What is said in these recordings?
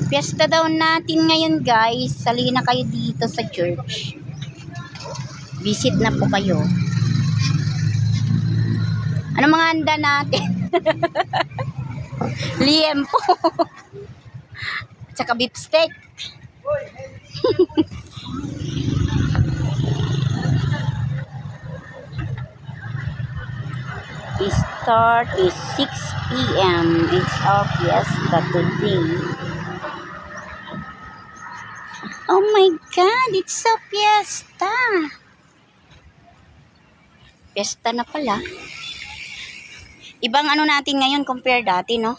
Piyesta daw natin ngayon guys. Sali na kayo dito sa church. Visit na po kayo. Ano mga handa natin? Liempo. Tsaka beef steak. The start is 6 p.m. It's our fiesta today. Oh my God, it's a fiesta. Fiesta na pala. Ibang ano natin ngayon compare dati, no?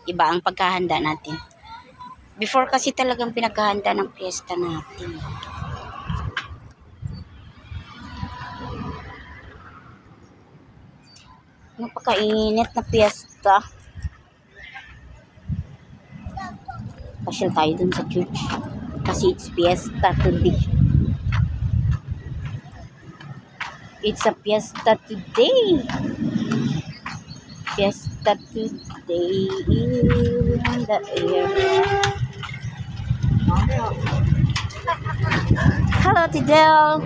Iba ang pagkahanda natin. Before kasi talagang pinaghahanda ng fiesta natin. Napakainit na fiesta. Pasyal tayo dun sa church. Kasi it's fiesta today. It's a fiesta today. Fiesta today in the air. Hello, Tidel.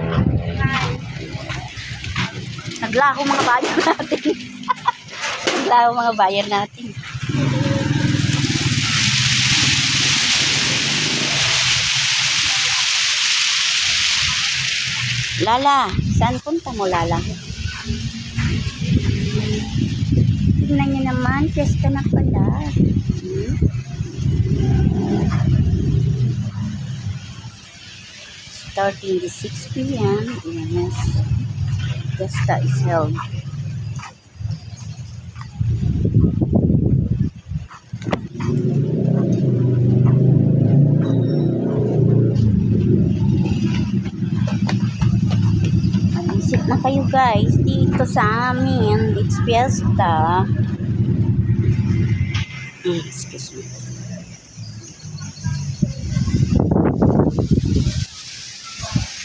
Naglaho mga bayan natin. Naglaho mga bayan natin. Lala, saan punta mo, Lala? Tignan niyo naman, fiesta na pala. Starting the 6 p.m. Yes, fiesta is held. Visit na kayo guys dito sa amin. It's fiesta. Excuse me.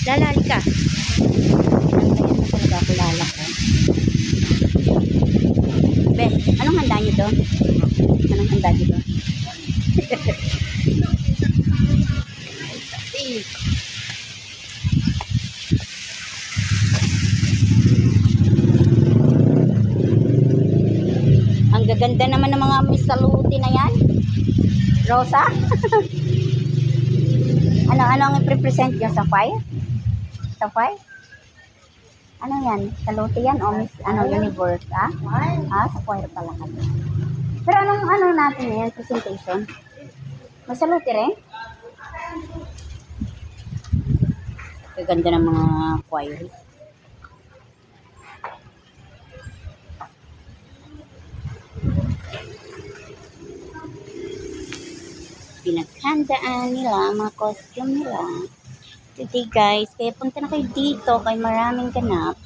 Lala, halika. Nantayan na talaga ako, Lala ko. Be, anong handa nyo doon? Anong handa nyo doon? Ang gaganda naman ng mga misaluti na yan. Rosa? Ano ang i-represent nyo? Sapphire? Sapphire? Ano yan? Saluti yan? O universe? Sapphire pala ka. Pero anong natin yan? Presentation? May saluti rin? Gaganda ng mga choir. Pinaghandaan nila, mga costume nila. Today guys, kaya punta na kayo dito kay maraming ganap.